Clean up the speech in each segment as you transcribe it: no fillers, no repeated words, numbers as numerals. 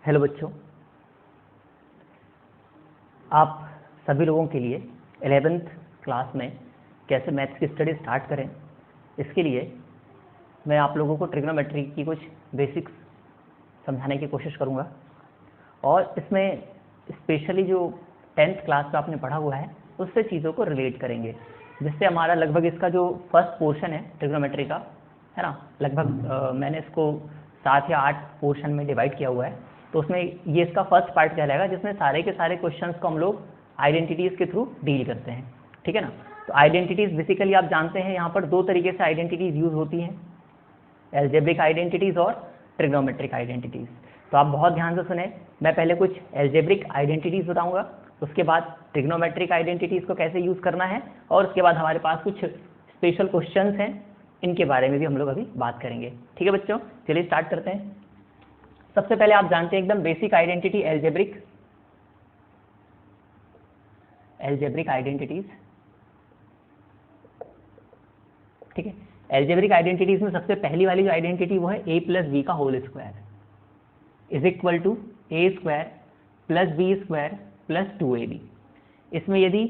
Hello बच्चों, आप सभी लोगों के लिए 11th क्लास में कैसे मैथ्स की स्टडी स्टार्ट करें, इसके लिए मैं आप लोगों को ट्रिग्नोमेट्री की कुछ बेसिक्स समझाने की कोशिश करूंगा। और इसमें स्पेशली जो 10th क्लास में आपने पढ़ा हुआ है उससे चीज़ों को रिलेट करेंगे, जिससे हमारा लगभग इसका जो फर्स्ट पोर्शन है ट्रिग्नोमेट्री का, है ना, लगभग मैंने इसको 7 या 8 पोर्शन में डिवाइड किया हुआ है। तो उसमें ये इसका फर्स्ट पार्ट कहलाएगा, जिसमें सारे के सारे क्वेश्चंस को हम लोग आइडेंटिटीज़ के थ्रू डील करते हैं। ठीक है ना। तो आइडेंटिटीज़ बेसिकली आप जानते हैं यहाँ पर दो तरीके से आइडेंटिटीज़ यूज़ होती हैं, एल्जेब्रिक आइडेंटिटीज़ और ट्रिग्नोमेट्रिक आइडेंटिटीज़। तो आप बहुत ध्यान से सुने, मैं पहले कुछ एल्जेब्रिक आइडेंटिटीज़ बताऊंगा, उसके बाद ट्रिग्नोमेट्रिक आइडेंटिटीज़ को कैसे यूज़ करना है, और उसके बाद हमारे पास कुछ स्पेशल क्वेश्चंस हैं, इनके बारे में भी हम लोग अभी बात करेंगे। ठीक है बच्चों, चलिए स्टार्ट करते हैं। सबसे पहले आप जानते हैं एकदम बेसिक आइडेंटिटी एल्जेब्रिक आइडेंटिटीज। ठीक है, एल्जेब्रिक आइडेंटिटीज में सबसे पहली वाली जो आइडेंटिटी वो है a प्लस बी का whole square is equal to A square plus B square plus 2ab। इसमें यदि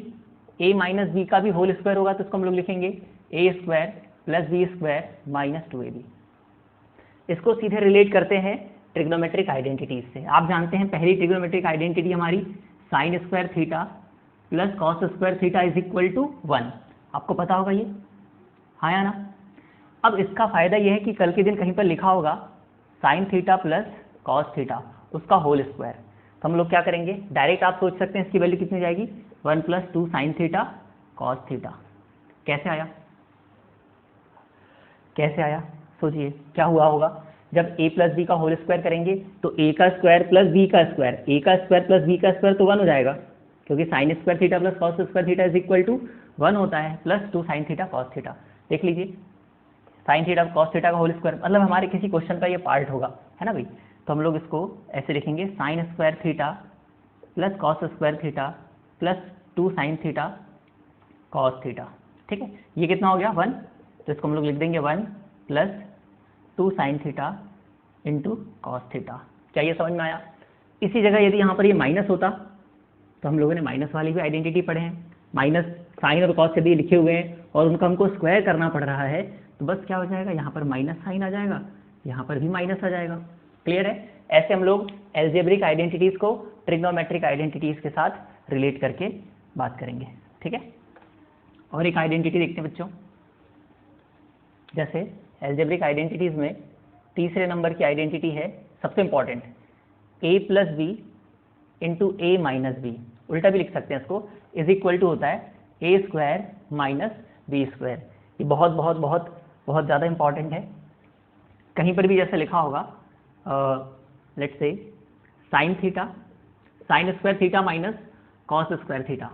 a माइनस बी का भी होल स्क्वायर होगा तो इसको हम लोग लिखेंगे A square plus B square minus 2ab। इसको सीधे रिलेट करते हैं ट्रिग्नोमेट्रिक आइडेंटिटीज से। आप जानते हैं पहली ट्रिग्नोमेट्रिक आइडेंटिटी हमारी sine square theta plus cos square theta is equal to 1। आपको पता होगा ये, हाँ या ना। अब इसका फायदा यह है कि कल के दिन कहीं पर लिखा होगा sine theta plus cos theta उसका होल स्क्वायर, तो हम लोग क्या करेंगे, डायरेक्ट आप सोच सकते हैं इसकी वैल्यू कितनी जाएगी, 1 plus 2 sine theta cos theta. कैसे आया सोचिए क्या हुआ होगा। जब a प्लस बी का होल स्क्वायर करेंगे तो a का स्क्वायर प्लस b का स्क्वायर, a का स्क्वायर प्लस b का स्क्वायर तो 1 हो जाएगा, क्योंकि sine square theta plus cos square theta is equal to 1 होता है, plus 2 sine theta cos theta. देख लीजिए, साइन थीटा कॉस थीटा का होल स्क्वायर मतलब हमारे किसी क्वेश्चन का ये पार्ट होगा, है ना भाई। तो हम लोग इसको ऐसे लिखेंगे sign square theta plus cos square theta plus 2 sine theta cos theta. ठीक है, ये कितना हो गया 1, तो इसको हम लोग लिख देंगे 1 plus 2 sine theta into cos theta. क्या ये समझ में आया। इसी जगह यदि यहाँ पर ये माइनस होता तो हम लोगों ने माइनस वाली भी आइडेंटिटी पढ़े हैं, माइनस साइन और कॉस यदि लिखे हुए हैं और उनका हमको स्क्वायर करना पड़ रहा है तो बस क्या हो जाएगा, यहाँ पर माइनस साइन आ जाएगा, यहाँ पर भी माइनस आ जाएगा। क्लियर है। ऐसे हम लोग एल्जेब्रिक आइडेंटिटीज़ को ट्रिग्नोमेट्रिक आइडेंटिटीज़ के साथ रिलेट करके बात करेंगे। ठीक है, और एक आइडेंटिटी देखते हैं बच्चों। जैसे एल्जेब्रिक आइडेंटिटीज़ में तीसरे नंबर की आइडेंटिटी है सबसे important, a plus B into A minus B, उल्टा भी लिख सकते हैं इसको, इज इक्वल टू होता है ए स्क्वायर माइनस बी स्क्वायर। ये बहुत बहुत बहुत बहुत ज़्यादा इंपॉर्टेंट है। कहीं पर भी जैसे लिखा होगा let's say sine theta sine square theta minus cos square theta,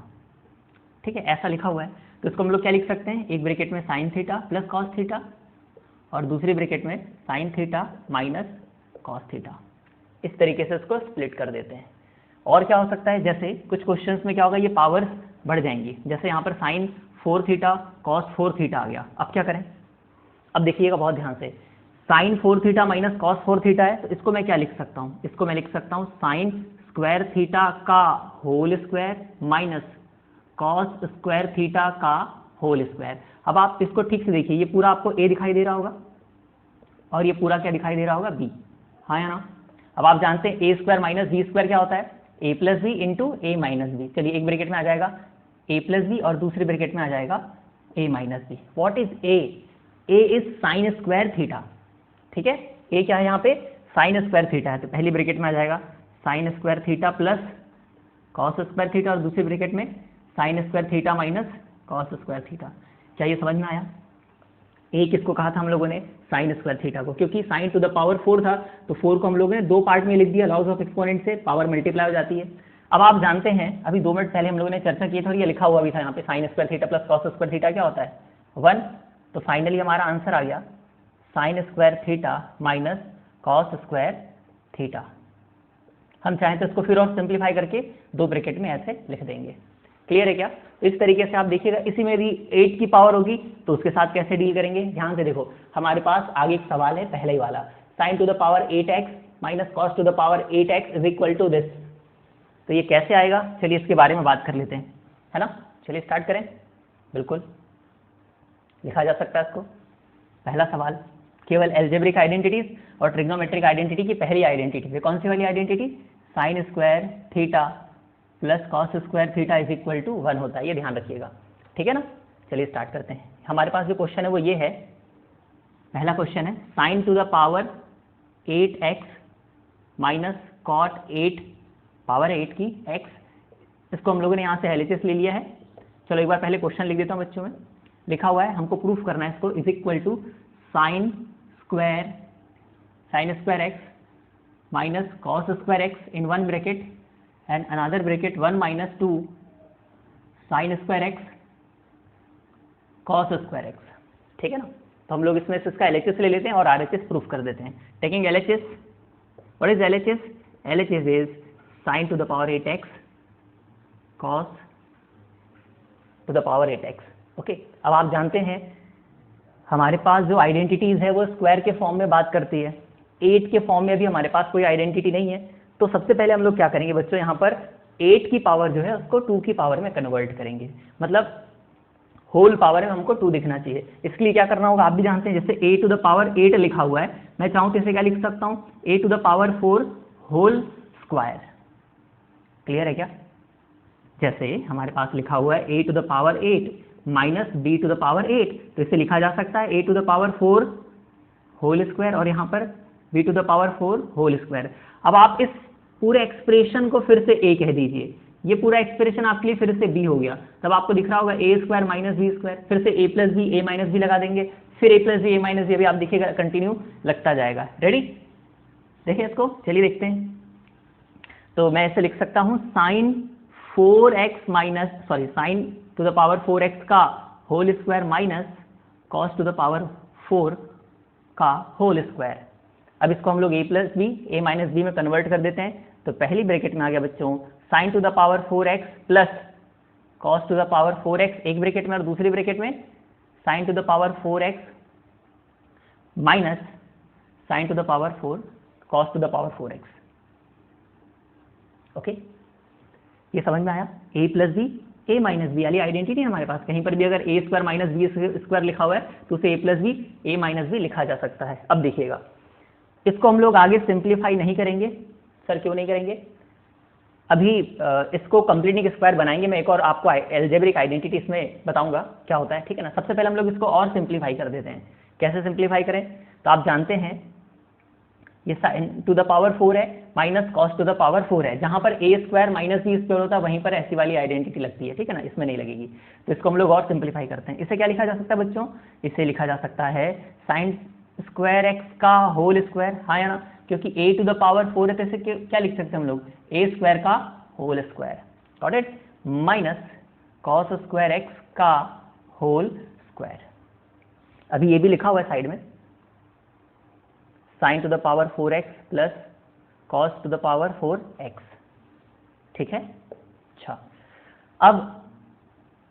ठीक है, ऐसा लिखा हुआ है, तो इसको हम लोग क्या लिख सकते हैं, एक ब्रैकेट में sine theta plus cos theta और दूसरी ब्रैकेट में sine theta minus cos theta. इस तरीके से इसको स्प्लिट कर देते हैं। और क्या हो सकता है, जैसे कुछ क्वेश्चंस में क्या होगा, ये पावर्स बढ़ जाएंगी, जैसे यहाँ पर साइन 4 थीटा कॉस 4 थीटा आ गया। अब क्या करें, अब देखिएगा बहुत ध्यान से, sine 4 theta minus cos 4 theta है, तो इसको मैं क्या लिख सकता हूँ, इसको मैं लिख सकता हूँ साइन स्क्वायर थीटा का whole square minus cos square theta का होल स्क्वायर। अब आप इसको ठीक से देखिए, ये पूरा आपको a दिखाई दे रहा होगा और ये पूरा क्या दिखाई दे रहा होगा, b, हाँ या ना। अब आप जानते हैं a square minus B square क्या होता है, a plus B into A minus B. चलिए एक ब्रैकेट में आ जाएगा a प्लस बी और दूसरे ब्रैकेट में आ जाएगा a minus B. What is a is sine square theta. ठीक है, a क्या है यहाँ पे, साइन स्क्वायर थीटा है, तो पहली ब्रैकेट में आ जाएगा sine square theta plus cos square theta और दूसरी ब्रैकेट में sine square theta minus cos square theta. क्या ये समझ में आया। ए किसको कहा था हम लोगों ने, साइन स्क्वायर थीटा को, क्योंकि साइन टू द पावर 4 था तो 4 को हम लोगों ने दो पार्ट में लिख दिया, लॉज ऑफ एक्सपोनेंट से पावर मल्टीप्लाई हो जाती है। अब आप जानते हैं अभी 2 मिनट पहले हम लोगों ने चर्चा की थी और ये लिखा हुआ भी था यहाँ पे, sign square theta plus cos square theta क्या होता है 1। तो फाइनली हमारा आंसर आ गया sign square theta minus cos square theta. हम चाहें तो इसको फिर और सिंप्लीफाई करके 2 ब्रैकेट में ऐसे लिख देंगे। क्लियर है क्या। इस तरीके से आप देखिएगा, इसी में भी 8 की पावर होगी तो उसके साथ कैसे डील करेंगे, ध्यान से देखो। हमारे पास आगे एक सवाल है, पहले ही वाला, sine to the power 8x minus cos to the power 8x is equal to this. तो ये कैसे आएगा, चलिए इसके बारे में बात कर लेते हैं, है ना। चलिए स्टार्ट करें। बिल्कुल लिखा जा सकता है इसको। पहला सवाल, केवल एल्जेब्रिक आइडेंटिटीज और ट्रिग्नोमेट्रिक आइडेंटिटी की पहली आइडेंटिटी है कौन सी वाली identity, sine square theta plus cos square theta is equal to 1 होता है, ये ध्यान रखिएगा, ठीक है ना। चलिए स्टार्ट करते हैं। हमारे पास जो क्वेश्चन है वो ये है, पहला क्वेश्चन है sine to the power 8x minus cot 8 power 8 की x, इसको हम लोगों ने यहाँ से LHS ले लिया है। चलो एक बार पहले क्वेश्चन लिख देता हूँ बच्चों में। लिखा हुआ है, हमको प्रूफ करना है इसको, is equal to sine square x minus cos square x in one bracket and another bracket 1 minus 2 sine square x cos square x, ठीक है ना। तो हम लोग इसमें से इसका LHS ले लेते हैं और RHS प्रूफ कर देते हैं। Taking LHS, what is LHS? LHS is sine to the power 8x cos to the power 8x। Okay, अब आप जानते हैं हमारे पास जो आइडेंटिटीज है वो स्क्वायर के फॉर्म में बात करती है, 8 के फॉर्म में अभी हमारे पास कोई आइडेंटिटी नहीं है। तो सबसे पहले हम लोग क्या करेंगे बच्चों, यहाँ पर 8 की पावर जो है उसको 2 की पावर में कन्वर्ट करेंगे, मतलब होल पावर में हमको 2 दिखना चाहिए। इसके लिए क्या करना होगा, आप भी जानते हैं, जैसे a टू द पावर 8 लिखा हुआ है, मैं चाहूँ तो इसे क्या लिख सकता हूँ, a to the power 4 whole square. Clear है क्या? जैसे हमारे पास लिखा हुआ है a to the power 8 minus b to the power 8, तो इसे लिखा जा सकता है a to the power 4 whole square और यहाँ पर b to the power 4 whole square. अब आप इस पूरे एक्सप्रेशन को फिर से a कह दीजिए, ये पूरा एक्सप्रेशन आपके लिए फिर से b हो गया। तब आपको दिख रहा होगा a square minus B square, फिर से a plus B, a minus B लगा देंगे, फिर a plus B, a minus B, अभी आप देखिएगा कंटिन्यू लगता जाएगा। रेडी, देखिए इसको, चलिए देखते हैं। तो मैं इसे लिख सकता हूँ sine 4x minus sine to the power 4x का whole square minus cos to the power 4 का होल स्क्वायर। अब इसको हम लोग a plus B, a minus B में कन्वर्ट कर देते हैं। तो पहली ब्रैकेट में आ गया बच्चों sine to the power 4x plus cos to the power 4x एक ब्रैकेट में, और दूसरी ब्रैकेट में sine to the power 4x minus sine to the power 4 cos to the power 4x। Okay, ये समझ में आया? a plus B, a minus B वाली आइडेंटिटी हमारे पास, कहीं पर भी अगर a square minus B square लिखा हुआ है तो उसे a plus B, a minus B लिखा जा सकता है। अब देखिएगा, इसको हम लोग आगे सिंप्लीफाई नहीं करेंगे। सर क्यों नहीं करेंगे? अभी इसको कंप्लीटिंग स्क्वायर बनाएंगे, मैं एक और आपको एल्जेब्रिक आइडेंटिटी इसमें बताऊंगा क्या होता है, ठीक है ना। सबसे पहले हम लोग इसको और सिंप्लीफाई कर देते हैं। कैसे सिंप्लीफाई करें? तो आप जानते हैं ये साइन टू द पावर 4 है minus cos to the power 4 है, जहां पर a square minus B square होता है वहीं पर ऐसी वाली आइडेंटिटी लगती है, ठीक है ना, इसमें नहीं लगेगी। तो इसको हम लोग और सिंप्लीफाई करते हैं। इसे क्या लिखा जा सकता है बच्चों? इसे लिखा जा सकता है साइन स्क्वायर x का होल स्क्वायर, हाँ या ना, क्योंकि a टू द पावर 4 है तो इसे क्या लिख सकते हैं हम लोग, a स्क्वायर का whole square, got it, minus cos square x का होल स्क्वायर। अभी ये भी लिखा हुआ है साइड में, sine to the power 4x plus cos to the power 4x, ठीक है। अच्छा, अब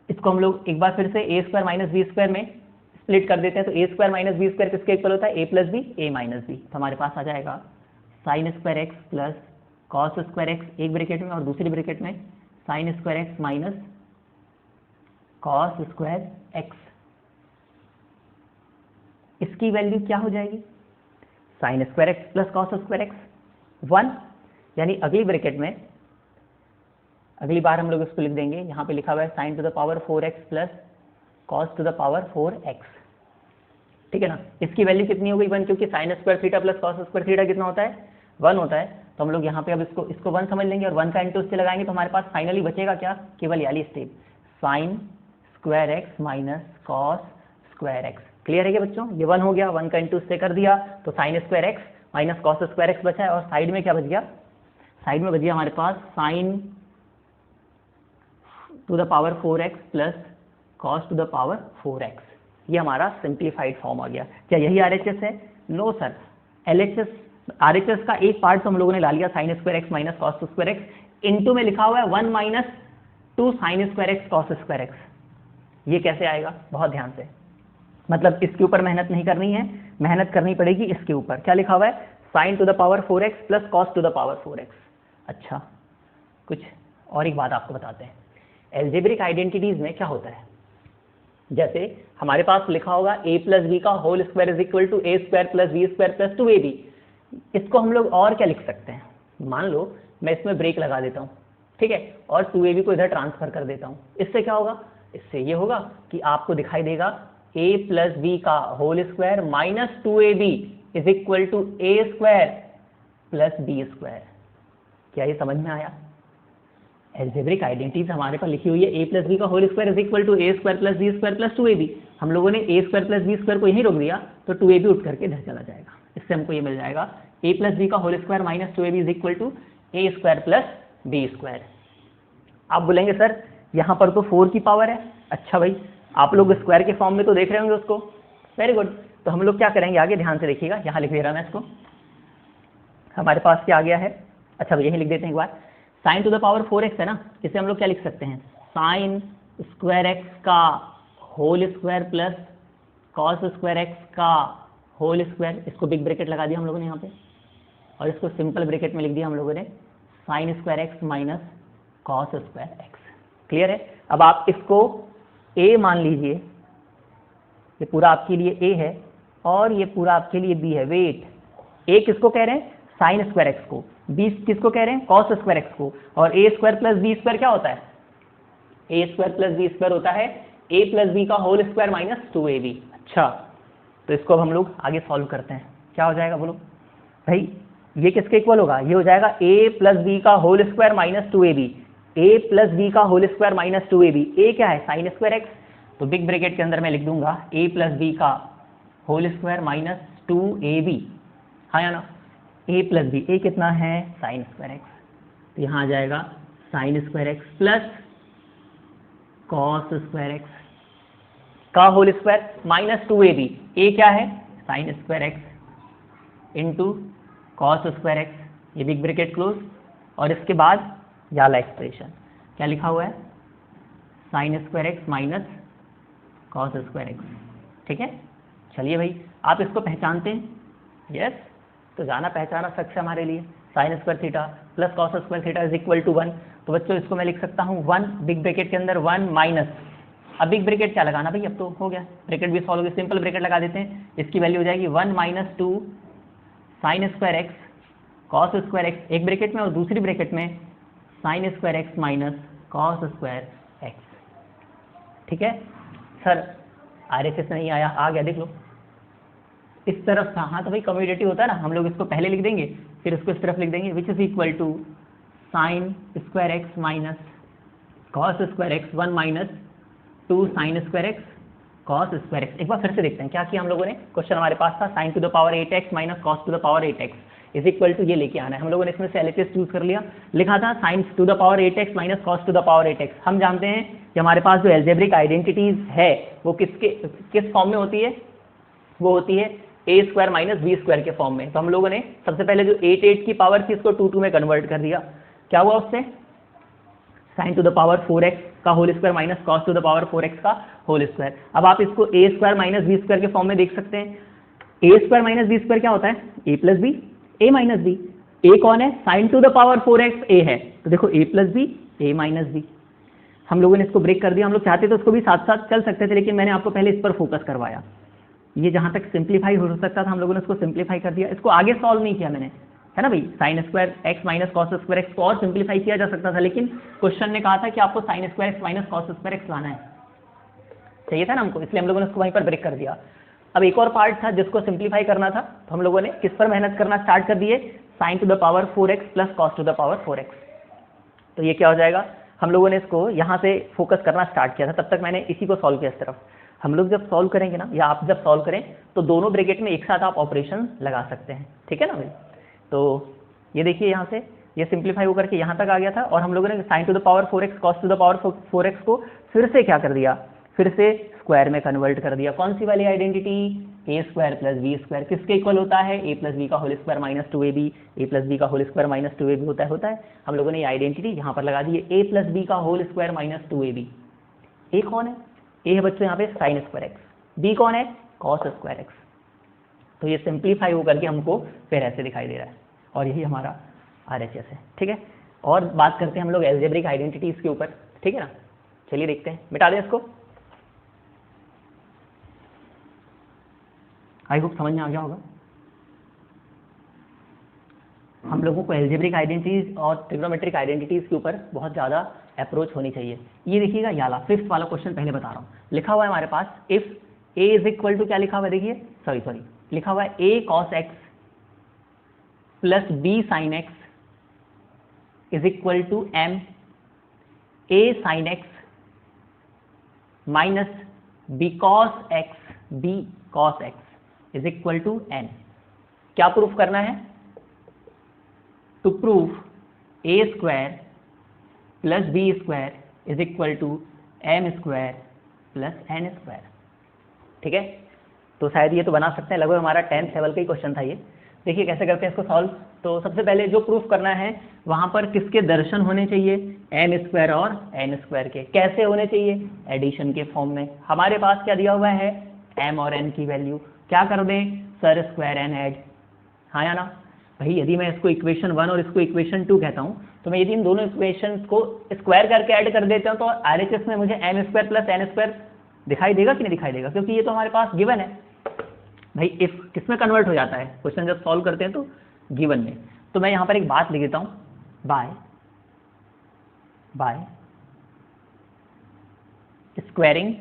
इसको हम लोग एक बार फिर से a square minus B square में स्प्लिट कर देते हैं। तो a square minus B square किसके इक्वल होता है? a plus B, a minus b. तो हमारे पास आ जाएगा sine square x plus cos square x एक ब्रैकेट में, और दूसरी ब्रैकेट में sine square x minus cos square x। इसकी वैल्यू क्या हो जाएगी? Sine square x plus cos square x 1, यानी अगली ब्रैकेट में अगली बार हम लोग इसको लिख देंगे, यहाँ पे लिखा हुआ है sine to the power 4x plus cos to the power 4x, ठीक है ना। इसकी वैल्यू कितनी हो गई? 1, क्योंकि sine square theta plus cos square theta कितना होता है? 1 होता है। तो हम लोग यहाँ पे अब इसको 1 समझ लेंगे और 1 का इंटू इससे लगाएंगे, तो हमारे पास फाइनली बचेगा क्या? केवल याली step, sine square x minus cos square x। Clear है क्या बच्चों? ये 1 हो गया, 1 का इंटू इससे कर दिया, तो sign square x minus cos square x बचा है। और साइड में क्या बच गया? साइड में बच गया हमारे पास sine to the power 4x plus cos to the power 4x। ये हमारा सिंप्लीफाइड फॉर्म आ गया। क्या यही RHS है? नो सर, RHS का एक पार्ट तो हम लोगों ने ला लिया, sign square x minus cos square x, into में लिखा हुआ है 1 minus 2 sine square x cos square x। ये कैसे आएगा? बहुत ध्यान से, मतलब इसके ऊपर मेहनत नहीं करनी है, मेहनत करनी पड़ेगी इसके ऊपर। क्या लिखा हुआ है? Sine to the power 4x plus cos to the power 4x। अच्छा, कुछ और एक बात आपको बताते हैं, एल्जेब्रिक आइडेंटिटीज में क्या होता है, जैसे हमारे पास लिखा होगा a प्लस बी का whole square is equal to A square plus B square plus 2ab। इसको हम लोग और क्या लिख सकते हैं, मान लो मैं इसमें ब्रेक लगा देता हूँ, ठीक है, और 2ab को इधर ट्रांसफर कर देता हूँ। इससे क्या होगा, इससे ये होगा कि आपको दिखाई देगा a प्लस बी का whole square minus 2ab is equal to A square plus B square. क्या ये समझ में आया? एल्जेब्रिक आइडेंटिटीज हमारे पास लिखी हुई है a प्लस बी का whole square is equal to A square plus B square plus 2ab। हम लोगों ने a square plus B square को यहीं रोक दिया तो 2ab उठ करके इधर चला जाएगा। इससे हमको ये मिल जाएगा a प्लस बी का whole square minus 2ab is equal to A square plus B square. आप बोलेंगे सर यहाँ पर तो 4 की पावर है। अच्छा भाई, आप लोग स्क्वायर के फॉर्म में तो देख रहे होंगे उसको, वेरी गुड। तो हम लोग क्या करेंगे आगे, ध्यान से देखिएगा, यहाँ लिख दे रहा मैं इसको। हमारे पास क्या आ गया है, अच्छा यही लिख देते हैं एक बार, sine to the power 4x है ना, इसे हम लोग क्या लिख सकते हैं, साइन स्क्वायर x का whole square plus cos square x का होल स्क्वायर। इसको बिग ब्रैकेट लगा दिया हम लोगों ने यहाँ पे, और इसको सिंपल ब्रैकेट में लिख दिया हम लोगों ने, sign square x minus cos square x। Clear है? अब आप इसको a मान लीजिए, ये पूरा आपके लिए a है और ये पूरा आपके लिए b है। वेट, a किसको कह रहे हैं, साइन स्क्वायर x को, b किसको कह रहे हैं, कॉस स्क्वायर x को, और a square plus b square क्या होता है, a square plus b square होता है a प्लस b का होल स्क्वायर माइनस 2ab। अच्छा, तो इसको अब हम लोग आगे सॉल्व करते हैं, क्या हो जाएगा बोलो भाई, ये किसके इक्वल होगा, ये हो जाएगा a प्लस b का whole square minus 2ab, a plus b का whole square minus 2ab। a क्या है, साइन स्क्वायर x, तो बिग ब्रैकेट के अंदर मैं लिख दूंगा a प्लस b का होल स्क्वायर माइनस 2ab, हाँ या ना, a प्लस बी, a कितना है, साइन स्क्वायर एक्स, तो यहाँ आ जाएगा sine square x plus cos square x का whole square minus 2ab। a क्या है, sine square x into cos square x, ये बिग ब्रैकेट क्लोज, और इसके बाद ये वाला एक्सप्रेशन क्या लिखा हुआ है, sine square x minus cos square x. ठीक है, चलिए भाई, आप इसको पहचानते हैं, यस, तो जाना पहचाना सक्सेस हमारे लिए, sine square theta plus cos square theta is equal to 1। तो बच्चों इसको मैं लिख सकता हूँ 1 बिग ब्रैकेट के अंदर 1 माइनस, अब बिग ब्रैकेट क्या लगाना भाई, अब तो हो गया, ब्रैकेट भी सॉल्व हो गया, सिंपल ब्रैकेट लगा देते हैं, इसकी वैल्यू हो जाएगी 1 minus 2 sine square x cos square x एक ब्रैकेट में, और दूसरी ब्रैकेट में sine square x minus cos square x. ठीक है सर, RHS नहीं आया, आ गया देख लो इस तरफ था, हाँ तो भाई कम्यूटेटिव होता है ना, हम लोग इसको पहले लिख देंगे फिर इसको इस तरफ लिख देंगे, which is equal to sine square x minus cos square x 1 minus 2 sine square x cos square x. एक बार फिर से देखते हैं क्या किया हम लोगों ने, क्वेश्चन हमारे पास था sine to the power 8x minus cos to the power 8x is equal to ये लेके आना है, हम लोगों ने इसमें से LHS चूज कर लिया, लिखा था sine to the power 8x minus cos to the power 8x। हम जानते हैं कि हमारे पास जो एल्जेब्रिक आइडेंटिटीज है वो किस फॉर्म में होती है, वो होती है a square minus B square के फॉर्म में। तो हम लोगों ने सबसे पहले जो 8 की पावर थी इसको 2 में कन्वर्ट कर दिया, क्या हुआ उससे, sign to the power 4x का whole square minus cos to the power 4x का होल स्क्वायर। अब आप इसको a square minus B square के फॉर्म में देख सकते हैं, a square minus B square क्या होता है, a plus B, a minus b, a कौन है, sine to the power 4x a है, तो देखो a plus B a minus b. हम लोगों ने इसको ब्रेक कर दिया, हम लोग चाहते तो उसको भी साथ साथ चल सकते थे, लेकिन मैंने आपको पहले इस पर फोकस करवाया, ये जहां तक सिंप्लीफाई हो सकता था हम लोगों ने उसको सिंप्लीफाई कर दिया, इसको आगे सॉल्व नहीं किया मैंने, है ना भाई, sign square x minus cos square x को और सिंप्लीफाई किया जा सकता था, लेकिन क्वेश्चन ने कहा था कि आपको sign square x minus cos square x लाना है, चाहिए था ना हमको, इसलिए हम लोगों ने उसको वहीं पर ब्रेक कर दिया। अब एक और पार्ट था जिसको सिंप्लीफाई करना था, तो हम लोगों ने किस पर मेहनत करना स्टार्ट कर दिए, sign to the power 4x plus cos to the power 4x। तो ये क्या हो जाएगा, हम लोगों ने इसको यहाँ से फोकस करना स्टार्ट किया था, तब तक मैंने इसी को सॉल्व किया इस तरफ। हम लोग जब सॉल्व करेंगे ना, या आप जब सॉल्व करें तो दोनों ब्रैकेट में एक साथ आप ऑपरेशन लगा सकते हैं, ठीक है ना भाई। तो ये देखिए यहाँ से ये सिंप्लीफाई होकर के यहाँ तक आ गया था, और हम लोगों ने sign to the power 4x cos to the power 4x को फिर से क्या कर दिया, फिर से स्क्वायर में कन्वर्ट कर दिया। कौन सी वाली identity, a square plus B square किसके इक्वल होता है, a प्लस बी का whole square minus 2ab, a plus B का होल स्क्वायर माइनस 2ab होता है। हम लोगों ने ये आइडेंटिटी यहाँ पर लगा दी है, a प्लस बी का whole square minus 2ab। a कौन है, a है बच्चों यहाँ पे साइन स्क्वायर एक्स, b कौन है, कॉस स्क्वायर एक्स। तो ये सिंप्लीफाई होकर के हमको फिर ऐसे दिखाई दे रहा है और यही हमारा RHS है। ठीक है, और बात करते हैं हम लोग एल्जेब्रिक आइडेंटिटीज के ऊपर। ठीक है ना, चलिए देखते हैं, मिटा दें इसको। आई होप समझ में आ गया होगा। हम लोगों को एल्जेब्रिक आइडेंटिटीज और ट्रिग्नोमेट्रिक आइडेंटिटीज के ऊपर बहुत ज़्यादा अप्रोच होनी चाहिए। ये देखिएगा, ये वाला 5th वाला क्वेश्चन पहले बता रहा हूँ। लिखा हुआ है हमारे पास, if a is equal to, क्या लिखा हुआ है देखिए, सॉरी लिखा हुआ है a cos x plus b sin x is equal to m a sin x minus b cos x is equal to n। क्या प्रूफ करना है? To prove a square plus b square is equal to m square plus n square. ठीक है, तो शायद ये तो बना सकते हैं, लगभग हमारा 10th लेवल का ही क्वेश्चन था ये। देखिए कैसे करते हैं इसको सॉल्व। तो सबसे पहले जो प्रूफ करना है वहां पर किसके दर्शन होने चाहिए? m स्क्वायर और n स्क्वायर के। कैसे होने चाहिए? एडिशन के फॉर्म में। हमारे पास क्या दिया हुआ है? m और n की वैल्यू। क्या कर दें? सर स्क्वायर n ऐड, हाँ या ना भाई। यदि मैं इसको इक्वेशन 1 और इसको इक्वेशन 2 कहता हूँ, तो मैं यदि इन दोनों इक्वेशंस को स्क्वायर करके ऐड कर देता हूँ तो RHS में मुझे m square plus n square दिखाई देगा कि नहीं दिखाई देगा? क्योंकि ये तो हमारे पास गिवन है भाई। इफ किसमें कन्वर्ट हो जाता है क्वेश्चन जब सॉल्व करते हैं? तो गिवन में। तो मैं यहाँ पर एक बात लिख देता हूँ, by squaring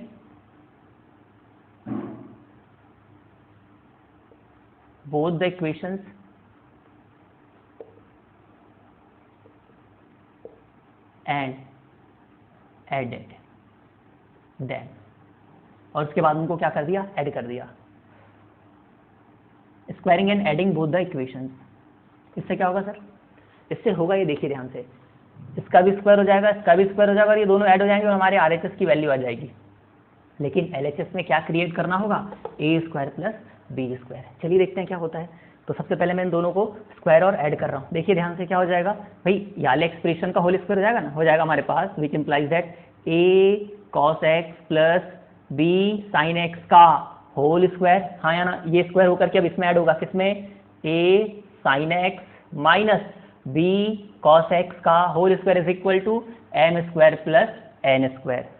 both the equations and added them, और उसके बाद उनको क्या कर दिया? ऐड कर दिया। Squaring and adding both the equations. इससे क्या होगा सर? इससे होगा ये, देखिए ध्यान से, इसका भी स्क्वायर हो जाएगा, इसका भी स्क्वायर हो जाएगा और ये दोनों ऐड हो जाएंगे और हमारे RHS की वैल्यू आ जाएगी। लेकिन LHS में क्या क्रिएट करना होगा? a square plus b square. चलिए देखते हैं क्या होता है। तो सबसे पहले मैं इन दोनों को स्क्वायर और ऐड कर रहा हूँ। देखिए ध्यान से क्या हो जाएगा भाई, ये वाले एक्सप्रेशन का होल स्क्वायर हो जाएगा ना, हो जाएगा हमारे पास, which implies that a cos x plus b sin x का होल स्क्वायर, हाँ या ना। ये स्क्वायर होकर के अब इसमें ऐड होगा, किसमें? a sin x minus b cos x का whole square is equal to m square plus n square.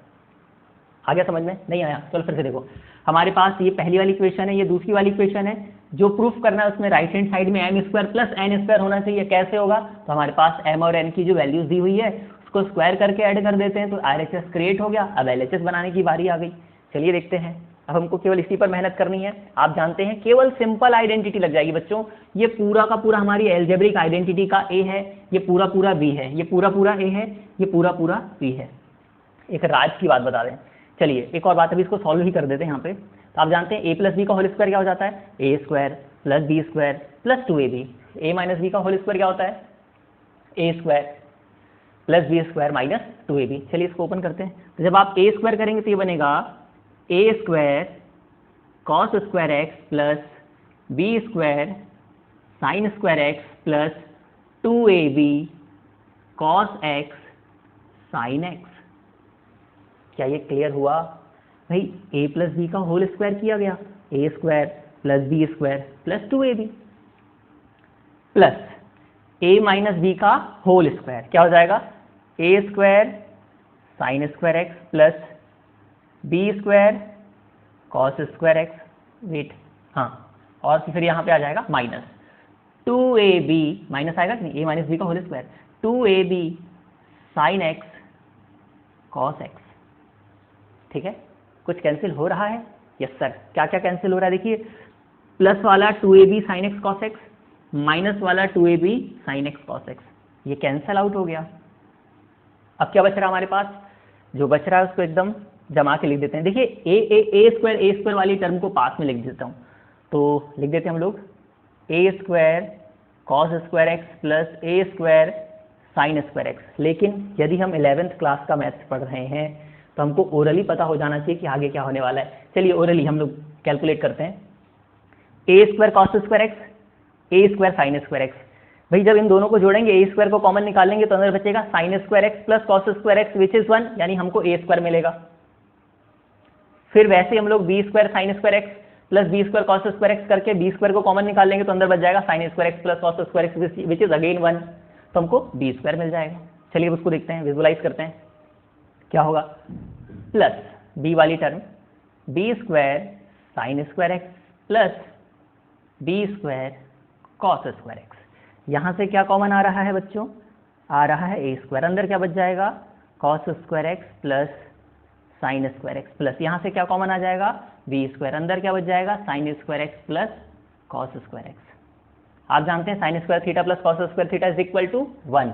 आ गया समझ में? नहीं आया? चलो फिर से देखो, हमारे पास ये पहली वाली इक्वेशन है, ये दूसरी वाली इक्वेशन है। जो प्रूफ करना है उसमें राइट हैंड साइड में m square plus n square होना चाहिए। कैसे होगा? तो हमारे पास m और n की जो वैल्यूज दी हुई है उसको स्क्वायर करके ऐड कर देते हैं, तो RHS क्रिएट हो गया। अब LHS बनाने की बारी आ गई। चलिए देखते हैं, अब हमको केवल इसी पर मेहनत करनी है। आप जानते हैं केवल सिंपल आइडेंटिटी लग जाएगी बच्चों। ये पूरा का पूरा हमारी एल्जेब्रिक आइडेंटिटी का A है, ये पूरा पूरा B है, ये पूरा पूरा A है, ये पूरा पूरा B है। एक राज की बात बता दें, चलिए एक और बात, अभी इसको सॉल्व ही कर देते हैं यहाँ पे। तो आप जानते हैं a प्लस बी का होल स्क्वायर क्या हो जाता है? a square plus B square plus 2ab। a minus b का होल स्क्वायर क्या होता है? a square plus B square minus 2ab। चलिए इसको ओपन करते हैं। तो जब आप a स्क्वायर करेंगे तो ये बनेगा a square cos square x plus B square sine square x plus 2ab cos x sine x. क्या ये क्लियर हुआ भाई? a प्लस बी का होल स्क्वायर किया गया, a square plus B square plus 2ab plus a minus b का whole square क्या हो जाएगा? a square sine square x plus B square cos square x, wait हाँ, और फिर यहाँ पे आ जाएगा माइनस 2ab, माइनस आएगा कि नहीं? a माइनस बी का whole square 2ab sine x cos x. ठीक है, कुछ कैंसिल हो रहा है? Yes sir. क्या क्या कैंसिल हो रहा है? देखिए, प्लस वाला 2ab sine x cos x, minus वाला 2ab sine x cos x, ये कैंसिल आउट हो गया। अब क्या बच रहा है हमारे पास? जो बच रहा है उसको एकदम जमा के लिख देते हैं। देखिए ए स्क्वायर वाली टर्म को पास में लिख देता हूँ, तो लिख देते हैं हम लोग a square cos square x plus a square sine square x. लेकिन यदि हम 11th क्लास का मैथ्स पढ़ रहे हैं तो हमको ओरली पता हो जाना चाहिए कि आगे क्या होने वाला है। चलिए ओरली हम लोग कैलकुलेट करते हैं। a square cos square x, a square sine square x. भाई जब इन दोनों को जोड़ेंगे a स्क्वायर को कॉमन निकालेंगे तो अंदर बचेगा sign square x plus cos square x which is 1, यानी हमको a स्क्वायर मिलेगा। फिर वैसे हम लोग b square sine square x plus B square cos square x करके बी स्क्वायर को कॉमन निकाल लेंगे तो अंदर बच जाएगा sine square x plus cos square x which is again 1, तो हमको बी स्क्वायर मिल जाएगा। चलिए उसको देखते हैं, विजुअलाइज करते हैं क्या होगा। प्लस बी वाली term b square sine square x plus B square cos square x, यहाँ से क्या कॉमन आ रहा है बच्चों, आ रहा है ए स्क्वायर, अंदर क्या बच जाएगा cos square x plus sign square x plus यहाँ से क्या कॉमन आ जाएगा बी स्क्वायर, अंदर क्या बच जाएगा sine square x plus cos square x. आप जानते हैं sine square theta plus cos square theta is equal to 1,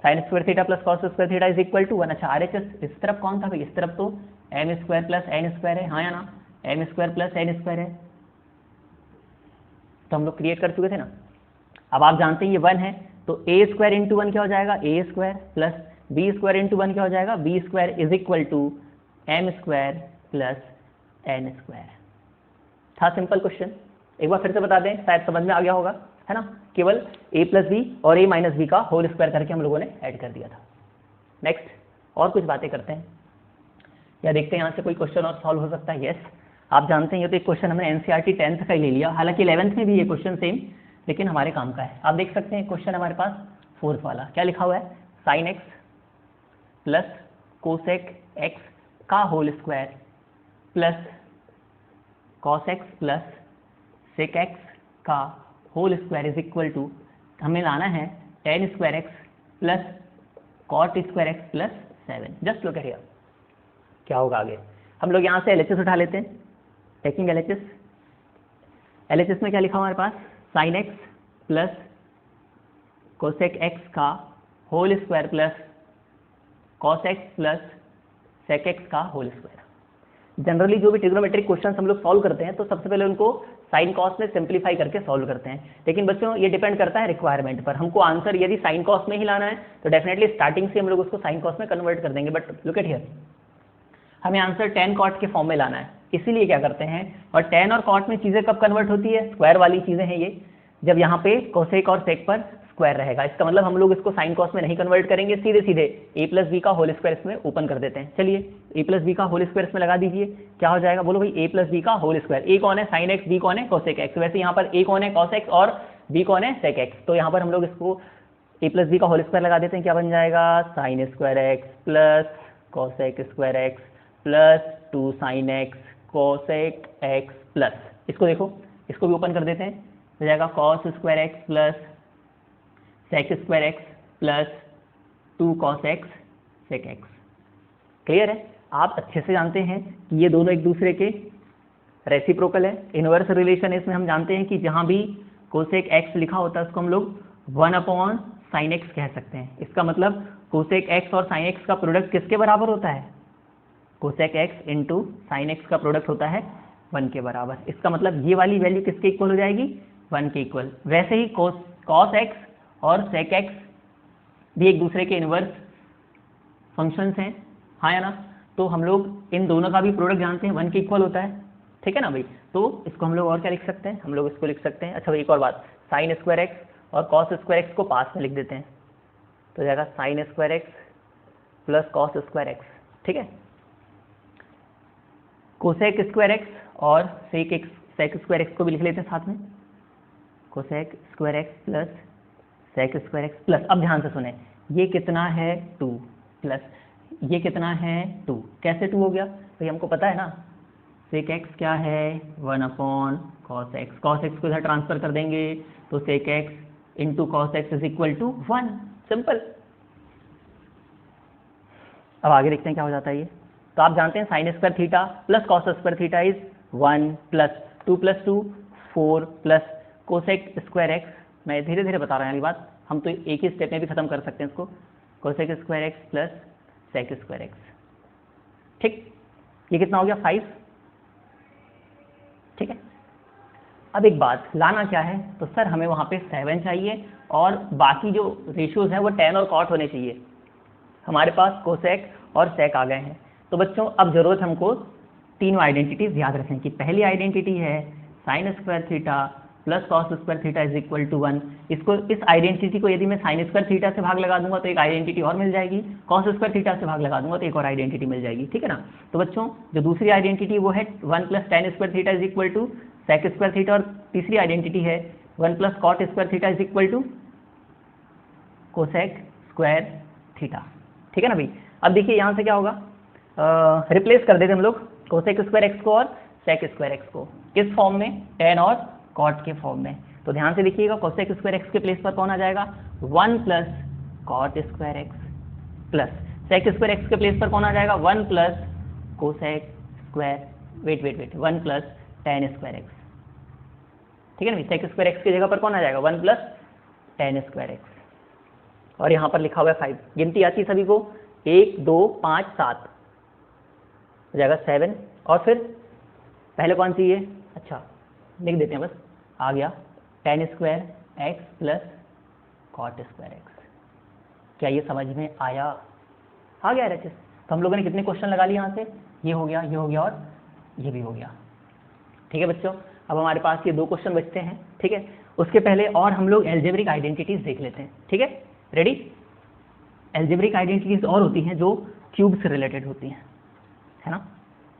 sine square theta plus cos square theta is equal to 1। अच्छा RHS इस तरफ कौन था भाई, इस तरफ तो m square plus N square है, हाँ या ना, m square plus N square है, तो हम लोग क्रिएट कर चुके थे ना। अब आप जानते हैं ये 1 है तो ए स्क्वायर इंटू 1 क्या हो जाएगा A square plus B square into 1 क्या हो जाएगा B square is equal to M square plus N square. था सिंपल क्वेश्चन, एक बार फिर से बता दें, शायद समझ में आ गया होगा, है ना। केवल a प्लस बी और a माइनस बी का होल स्क्वायर करके हम लोगों ने ऐड कर दिया था। नेक्स्ट और कुछ बातें करते हैं या देखते हैं यहाँ से कोई क्वेश्चन और सॉल्व हो सकता है। यस, आप जानते हैं ये तो एक क्वेश्चन हमने एनसीईआरटी 10th का ही ले लिया, हालांकि 11th में भी ये क्वेश्चन सेम लेकिन हमारे काम का है। आप देख सकते हैं क्वेश्चन हमारे पास 4th वाला क्या लिखा हुआ है, sine x plus cosec x का whole square plus cos x plus sec x का whole square is equal to, हमें लाना है ten square x plus cot square x plus 7। Just look at here, क्या होगा आगे। हम लोग यहाँ से LHS उठा लेते हैं, टेकिंग LHS में क्या लिखा हुआ हमारे पास, sine x plus cosec x का whole square plus cos x plus sec x का होल स्क्वायर। जनरली जो भी ट्रिग्नोमेट्रिक क्वेश्चन हम लोग सॉल्व करते हैं तो सबसे पहले उनको साइन कॉस में सिंप्लीफाई करके सॉल्व करते हैं, लेकिन बच्चों ये डिपेंड करता है रिक्वायरमेंट पर। हमको आंसर यदि साइन कॉस में ही लाना है तो डेफिनेटली स्टार्टिंग से हम लोग उसको साइन कॉस में कन्वर्ट कर देंगे, बट लुक एट हियर हमें आंसर टेन कॉट के फॉर्म में लाना है, इसीलिए क्या करते हैं, और टेन और कॉट में चीज़ें कब कन्वर्ट होती है, स्क्वायर वाली चीज़ें हैं ये, जब यहाँ पे कोसेक और सेक पर स्क्वायर रहेगा। इसका मतलब हम लोग इसको साइन कॉस में नहीं कन्वर्ट करेंगे, सीधे सीधे ए प्लस बी का होल स्क्वायर इसमें ओपन कर देते हैं। चलिए ए प्लस बी का होल स्क्वायर इसमें लगा दीजिए, क्या हो जाएगा बोलो भाई, ए प्लस बी का होल स्क्वायर। ए कौन है साइन एक्स, बी कौन है कोसेक एक्स, वैसे यहाँ पर ए कौन है कॉस एक्स और बी कौन है सेक एक्स, तो यहाँ पर हम लोग इसको ए प्लस बी का होल स्क्वायर लगा देते हैं, क्या बन जाएगा sine square x plus cosec square x plus 2 sine x cosec x plus, इसको देखो इसको भी ओपन कर देते हैं, हो जाएगा cos square x plus sec square x plus 2 cos x sec x. Clear है, आप अच्छे से जानते हैं कि ये दोनों एक दूसरे के रेसिप्रोकल है, इनवर्स रिलेशन है। इसमें हम जानते हैं कि जहाँ भी कोसेक एक्स लिखा होता है उसको हम लोग 1 साइन एक्स कह सकते हैं। इसका मतलब कोसेक एक्स और साइन एक्स का प्रोडक्ट किसके बराबर होता है, cosec x into sine x का प्रोडक्ट होता है 1 के बराबर। इसका मतलब ये वाली वैल्यू किसके इक्वल हो जाएगी, 1 के इक्वल। वैसे ही कॉस एक्स और सेक एक्स भी एक दूसरे के इनवर्स फंक्शंस हैं, हाँ या ना, तो हम लोग इन दोनों का भी प्रोडक्ट जानते हैं 1 के इक्वल होता है, ठीक है ना भाई। तो इसको हम लोग और क्या लिख सकते हैं, हम लोग इसको लिख सकते हैं, अच्छा भाई एक और बात, साइन स्क्वायर एक्स और कॉस स्क्वायर एक्स को पास में लिख देते हैं, तो जाएगा sine square x plus cos square x, ठीक है। कोसेक स्क्वायर एक्स और सेक स्क्वायर एक्स को भी लिख लेते हैं साथ में, cosec square x plus sec square x plus, अब ध्यान से सुने, ये कितना है 2 प्लस ये कितना है 2, कैसे 2 हो गया भाई, हमको पता है ना सेक एक्स क्या है 1 कॉस एक्स, कॉस एक्स को इधर ट्रांसफर कर देंगे तो sec x into cos x is equal to 1, simple. अब आगे देखते हैं क्या हो जाता है ये, तो आप जानते हैं sine square theta plus cos square theta is 1 plus 2 plus 2 4 plus cosec square x, मैं धीरे धीरे बता रहा हूँ ये बात, हम तो एक ही स्टेप में भी खत्म कर सकते हैं इसको, cosec square x plus sec square x, ठीक। ये कितना हो गया 5, ठीक है। अब एक बात, लाना क्या है, तो सर हमें वहाँ पे 7 चाहिए और बाकी जो रेशियोज हैं वो tan और cot होने चाहिए। हमारे पास कोसेक और सेक आ गए हैं, तो बच्चों अब जरूरत हमको तीनों आइडेंटिटीज याद रखने की। पहली आइडेंटिटी है sine square theta plus cos square theta is equal to 1। इसको, इस आइडेंटिटी को यदि मैं साइन स्क्वायर थीटा से भाग लगा दूंगा तो एक आइडेंटिटी और मिल जाएगी, कॉस स्क्वायर थीटा से भाग लगा दूंगा तो एक और आइडेंटिटी मिल जाएगी, ठीक है ना। तो बच्चों जो दूसरी आइडेंटिटी वो है 1 plus tan square theta is equal to sec square theta, और तीसरी आइडेंटिटी है 1 plus cot square theta is equal to cosec square theta, ठीक है ना भाई। अब देखिए यहाँ से क्या होगा, रिप्लेस कर देते हम लोग कोसेक स्क्वायर एक्स को और सेक स्क्वायर एक्स को, किस फॉर्म में, टेन और कॉट के फॉर्म में। तो ध्यान से देखिएगा कोसेक स्क्वायर एक्स के प्लेस पर कौन आ जाएगा, 1 plus cot square x, plus sec square x के प्लेस पर कौन आ जाएगा, 1 plus cosec square, wait 1 plus tan square x, ठीक है ना। सेक स्क्वायर एक्स की जगह पर कौन आ जाएगा, 1 प्लस टेन स्क्वायर एक्स, और यहाँ पर लिखा हुआ है 5। गिनती आती है सभी को, 1 2 5 7 हो जाएगा 7, और फिर पहले कौन सी है, अच्छा लिख देते हैं बस, आ गया tan square x plus cot square x. क्या ये समझ में आया, आ गया RHS। तो हम लोगों ने कितने क्वेश्चन लगा लिए यहाँ से, ये हो गया, ये हो गया और ये भी हो गया, ठीक है बच्चों। अब हमारे पास ये 2 क्वेश्चन बचते हैं, ठीक है। उसके पहले और हम लोग एल्जेब्रिक आइडेंटिटीज देख लेते हैं, ठीक है, रेडी। एल्जेब्रिक आइडेंटिटीज और होती हैं जो क्यूब से रिलेटेड होती हैं, है ना।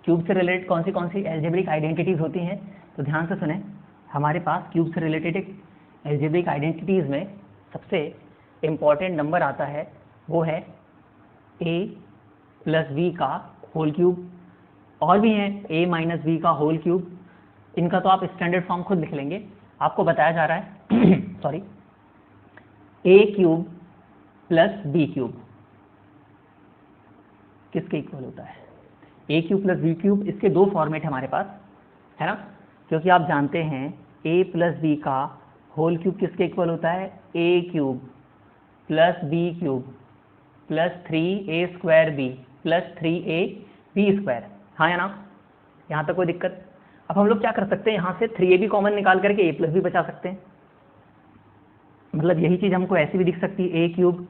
क्यूब से रिलेटेड कौन सी एल्जेब्रिक आइडेंटिटीज होती हैं, तो ध्यान से सुने। हमारे पास क्यूब से रिलेटेड एक एल्जेब्रिक आइडेंटिटीज में सबसे इम्पॉर्टेंट नंबर आता है, वो है a प्लस बी का होल क्यूब, और भी हैं a माइनस बी का होल क्यूब। इनका तो आप स्टैंडर्ड फॉर्म खुद लिख लेंगे, आपको बताया जा रहा है sorry, a cube plus B cube किसके इक्वल होता है, ए क्यूब प्लस बी क्यूब। इसके 2 फॉर्मेट है हमारे पास, है ना, क्योंकि आप जानते हैं ए प्लस बी का होल क्यूब किसके इक्वल होता है, ए cube plus B cube plus 3a square B plus 3a B square, हाँ या ना, यहाँ तक कोई दिक्कत। अब हम लोग क्या कर सकते हैं, यहाँ से 3ab कॉमन निकाल करके a प्लस बी बचा सकते हैं। मतलब यही चीज़ हमको ऐसी भी दिख सकती है, ए cube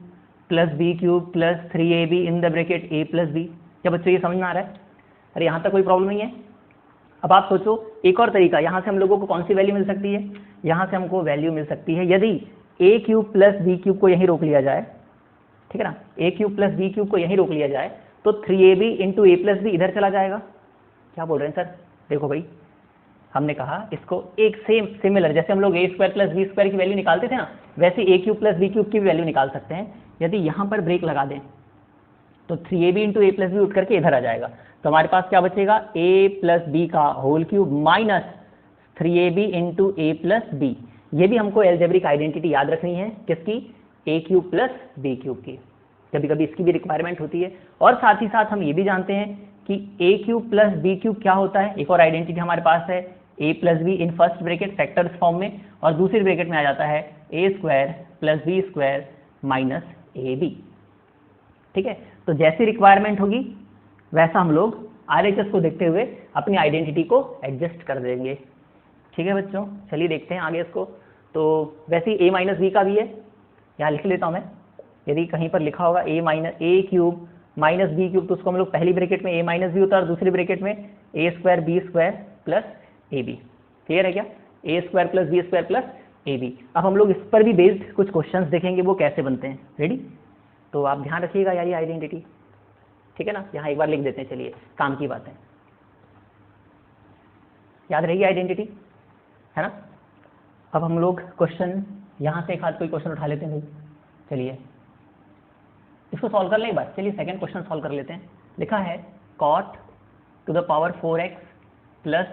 plus B cube plus 3ab in the bracket a plus B. क्या बच्चों ये समझ में आ रहा है, अरे यहाँ तक कोई प्रॉब्लम नहीं है। अब आप सोचो एक और तरीका, यहाँ से हम लोगों को कौन सी वैल्यू मिल सकती है, यहाँ से हमको वैल्यू मिल सकती है यदि a cube plus B cube को यहीं रोक लिया जाए, ठीक है ना, a cube plus B cube को यहीं रोक लिया जाए तो 3ab इंटू ए प्लस बी इधर चला जाएगा। क्या बोल रहे हैं सर, देखो भाई हमने कहा इसको एक सिमिलर, जैसे हम लोग a square plus B square की वैल्यू निकालते थे ना, वैसे a cube plus B cube की वैल्यू निकाल सकते हैं। यदि यहाँ पर ब्रेक लगा दें तो 3ab इंटू ए प्लस बी उठ करके इधर आ जाएगा, तो हमारे पास क्या बचेगा, a प्लस बी का whole cube minus 3ab into ए प्लस बी। ये भी हमको एल्जेब्रिक आइडेंटिटी याद रखनी है, किसकी, a cube plus B cube की। कभी कभी इसकी भी रिक्वायरमेंट होती है। और साथ ही साथ हम ये भी जानते हैं कि a cube plus B cube क्या होता है, एक और आइडेंटिटी हमारे पास है, a plus B in first bracket factors form में, और दूसरी ब्रैकेट में आ जाता है a square plus B square minus ab, ठीक है। तो जैसी रिक्वायरमेंट होगी वैसा हम लोग RHS को देखते हुए अपनी आइडेंटिटी को एडजस्ट कर देंगे, ठीक है बच्चों। चलिए देखते हैं आगे इसको। तो वैसे ही a माइनस बी का भी है, यहाँ लिख लेता हूँ मैं, यदि कहीं पर लिखा होगा a cube minus b cube तो उसको हम लोग पहली ब्रैकेट में a माइनस बी होता है और दूसरी ब्रैकेट में a square b square plus a b. Clear है क्या, a square plus B square plus a b. अब हम लोग इस पर भी बेस्ड कुछ क्वेश्चंस देखेंगे, वो कैसे बनते हैं, रेडी। तो आप ध्यान रखिएगा यार ये आइडेंटिटी, ठीक है ना। यहाँ एक बार लिख देते हैं, चलिए काम की बात है, याद रहेगी आइडेंटिटी, है ना। अब हम लोग क्वेश्चन यहाँ से एक हाथ कोई क्वेश्चन उठा लेते हैं भाई, चलिए इसको सॉल्व कर लें एक बार। चलिए सेकंड क्वेश्चन सॉल्व कर लेते हैं। लिखा है cot to the power 4x plus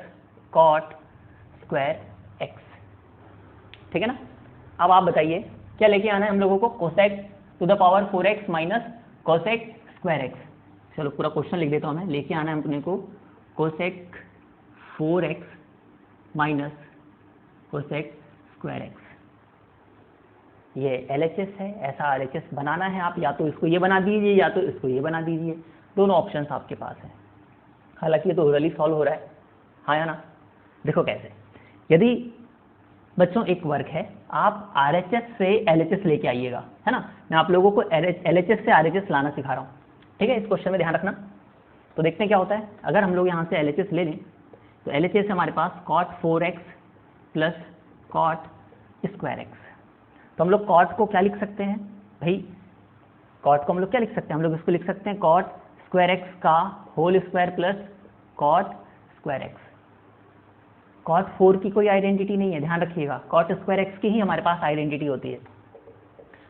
cot square x, ठीक है ना। अब आप बताइए क्या लेके आना है हम लोगों को, cosec to the power 4x minus cosec square x। चलो पूरा क्वेश्चन लिख देता हूँ मैं, लेके आना है अपने को cosec 4x minus cosec square x। ये LHS है, ऐसा RHS बनाना है, आप या तो इसको ये बना दीजिए या तो इसको ये बना दीजिए, दोनों ऑप्शंस आपके पास हैं। हालांकि ये तो ओरली सॉल्व हो रहा है, हाँ या ना। देखो कैसे, यदि बच्चों एक वर्क है, आप RHS से LHS लेके आइएगा, है ना। मैं आप लोगों को LHS से RHS लाना सिखा रहा हूँ, ठीक है। इस क्वेश्चन में ध्यान रखना। तो देखते हैं क्या होता है, अगर हम लोग यहाँ से LHS ले लें तो LHS हमारे पास cot 4x plus cot square x. तो हम लोग कॉट को क्या लिख सकते हैं भाई, कॉट को हम लोग क्या लिख सकते हैं, हम लोग इसको लिख सकते हैं कॉट स्क्वायर एक्स का whole square plus cot square x. Cot 4 की कोई आइडेंटिटी नहीं है, ध्यान रखिएगा, कॉट स्क्वायर एक्स की ही हमारे पास आइडेंटिटी होती है।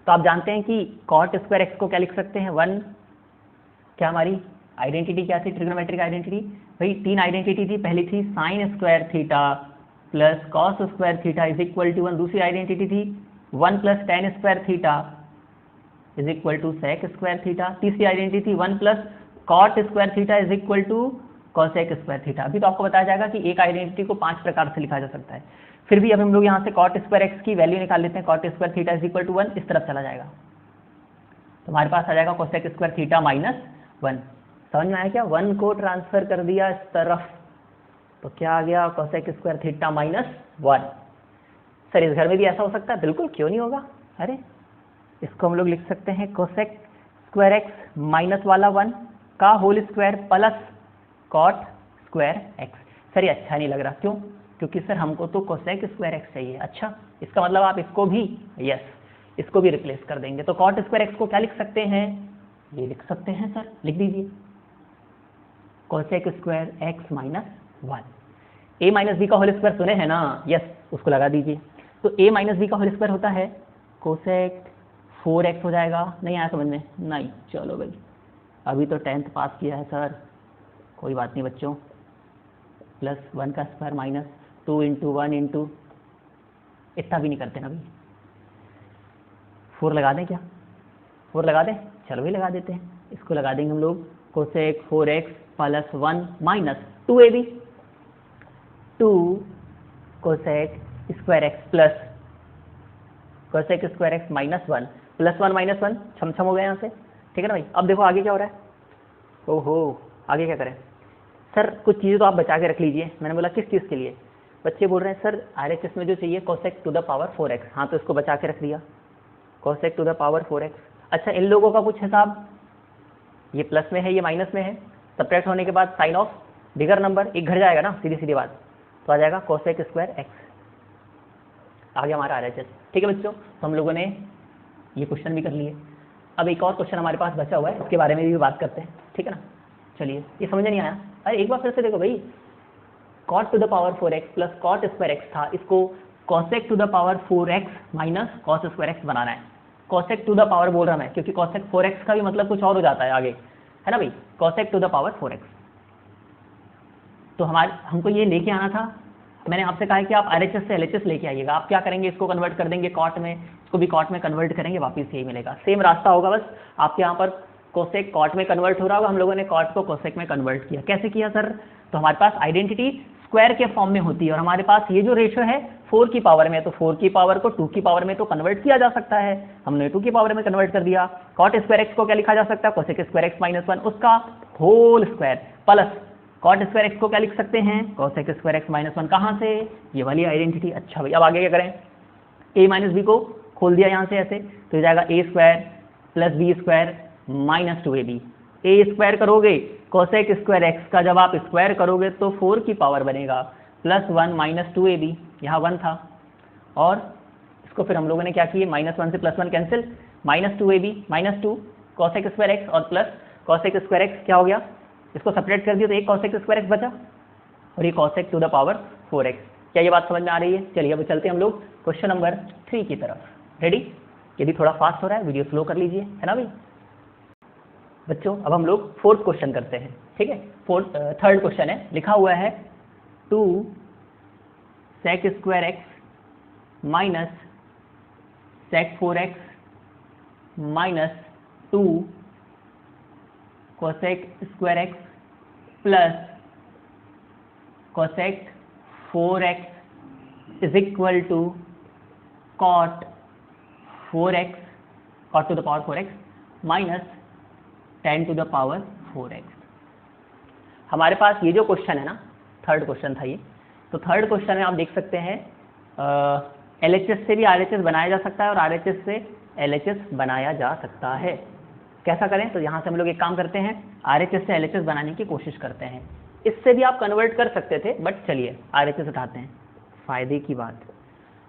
तो आप जानते हैं कि कॉट स्क्वायर एक्स को क्या लिख सकते हैं 1, क्या हमारी आइडेंटिटी क्या थी, ट्रिग्नोमेट्रिक आइडेंटिटी भाई 3 आइडेंटिटी थी, पहली थी sine square theta plus cos square theta is equal to 1, दूसरी आइडेंटिटी थी 1 plus tan square theta is equal to sec square theta, तीसरी आइडेंटिटी थी 1 plus cot square theta is equal to cosec square theta. अभी तो आपको बताया जाएगा कि एक आइडेंटिटी को 5 प्रकार से लिखा जा सकता है। फिर भी अब हम लोग यहाँ से कॉट स्क्वायर एक्स की वैल्यू निकाल लेते हैं, cot square theta is equal to 1 इस तरफ चला जाएगा, तो हमारे पास आ जाएगा कोसेक स्क्वायर थीटा माइनस 1। समझ में आया क्या, 1 को ट्रांसफर कर दिया इस तरफ तो क्या आ गया cosec square theta minus 1। Sir इस घर में भी ऐसा हो सकता है, बिल्कुल क्यों नहीं होगा, अरे इसको हम लोग लिख सकते हैं कोसेक स्क्वायर एक्स माइनस वाला 1 का whole square plus cot square x. Sir ये अच्छा नहीं लग रहा, क्यों, क्योंकि सर हमको तो कोसेक स्क्वायर एक्स चाहिए। अच्छा इसका मतलब आप इसको भी, यस इसको भी रिप्लेस कर देंगे, तो कॉट स्क्वायर एक्स को क्या लिख सकते हैं, ये लिख सकते हैं सर, लिख दीजिए कोसेक स्क्वायर एक्स माइनस 1। ए माइनस बी का होल स्क्वायर सुने हैं ना, यस उसको लगा दीजिए। तो ए माइनस बी का होल स्क्वायर होता है कोसेक 4x हो जाएगा, नहीं आया समझ में, नहीं चलो भाई अभी तो 10th पास किया है सर, कोई बात नहीं बच्चों, प्लस 1 का स्क्वायर माइनस 2 इंटू 1 इंटू, इतना भी नहीं करते ना भाई, 4 लगा दें क्या, 4 लगा दें, चलो भाई लगा देते हैं, इसको लगा देंगे हम लोग cosec 4x plus 1 minus 2ab, 2 cosec square x plus cosec square x minus 1 plus 1 minus 1 छम हो गया यहाँ से, ठीक है ना भाई। अब देखो आगे क्या हो रहा है, ओहो आगे क्या करें सर, कुछ चीज़ें तो आप बचा के रख लीजिए। मैंने बोला किस चीज़ के लिए, बच्चे बोल रहे हैं सर RHS में जो चाहिए cosec to the power 4x, हाँ तो इसको बचा के रख दिया cosec to the power 4x। अच्छा इन लोगों का कुछ हिसाब, ये प्लस में है ये माइनस में है, सब्ट्रैक्ट होने के बाद साइन ऑफ बिगर नंबर एक घर जाएगा ना, सीधी सीधी बात, तो आ जाएगा कोसेक स्क्वायर एक्स, आ गया हमारा RHS। ठीक है बच्चों, तो हम लोगों ने ये क्वेश्चन भी कर लिए। अब एक और क्वेश्चन हमारे पास बचा हुआ है, उसके बारे में भी बात करते हैं, ठीक है ना। चलिए ये समझ नहीं आया, अरे एक बार फिर से देखो भाई, cot to the power 4x plus cot square x था, इसको cosec to the power 4x minus cos square x बनाना है। कॉसेक टू द पावर बोल रहा मैं, क्योंकि कॉसेक 4x का भी मतलब कुछ और हो जाता है आगे, है ना भाई, cosec to the power 4x। तो हमको ये लेके आना था, मैंने आपसे कहा है कि आप RHS से LHS लेके आइएगा। आप क्या करेंगे, इसको कन्वर्ट कर देंगे कॉट में, इसको भी कॉट में कन्वर्ट करेंगे, वापस यही मिलेगा, सेम रास्ता होगा, बस आपके यहाँ पर कोसेक कॉट में कन्वर्ट हो रहा होगा, हम लोगों ने कॉट को कोसेक में कन्वर्ट किया। कैसे किया सर, तो हमारे पास आइडेंटिटी स्क्वायर के फॉर्म में होती है, और हमारे पास ये जो रेशियो है 4 की पावर में, तो 4 की पावर को 2 की पावर में तो कन्वर्ट किया जा सकता है, हमने 2 की पावर में कन्वर्ट कर दिया। कॉट स्क्वायर एक्स को क्या लिखा जा सकता है, कोसेक स्क्वायर एक्स माइनस 1 उसका whole square plus cot square x को क्या लिख सकते हैं, कोसेक स्क्वायर एक्स माइनस 1, कहाँ से, ये वाली आइडेंटिटी। अच्छा भाई अब आगे क्या करें, a माइनस बी को खोल दिया यहाँ से ऐसे, तो जाएगा a square plus B square minus 2ab। A square करोगे कोसेक स्क्वायर एक्स का, जब आप स्क्वायर करोगे तो 4 की पावर बनेगा प्लस 1 माइनस 2ab, यहाँ 1 था, और इसको फिर हम लोगों ने क्या किया, माइनस 1 से plus 1 cancel, minus 2ab minus 2 cosec square x और प्लस कोसेक स्क्वायर एक्स क्या हो गया, इसको सेपरेट कर दिया तो एक कोसेक स्क्वायर एक्स बचा, और ये cosec to the power 4x। क्या ये बात समझ में आ रही है। चलिए अब चलते हैं हम लोग क्वेश्चन नंबर 3 की तरफ। रेडी, यदि थोड़ा फास्ट हो रहा है वीडियो स्लो कर लीजिए, है ना भाई बच्चों। अब हम लोग 4th क्वेश्चन करते हैं, ठीक है। 3rd क्वेश्चन है, लिखा हुआ है 2 sec square x minus sec 4x minus 2 cosec square x plus cosec 4x is equal to cot 4x, cot to the power 4x minus 10 to the power 4x। हमारे पास ये जो क्वेश्चन है ना, 3rd question था ये, तो 3rd question में आप देख सकते हैं LHS से भी RHS बनाया जा सकता है और RHS से LHS बनाया जा सकता है। कैसा करें, तो यहाँ से हम लोग एक काम करते हैं, RHS से LHS बनाने की कोशिश करते हैं। इससे भी आप कन्वर्ट कर सकते थे, बट चलिए RHS उठाते हैं, फायदे की बात।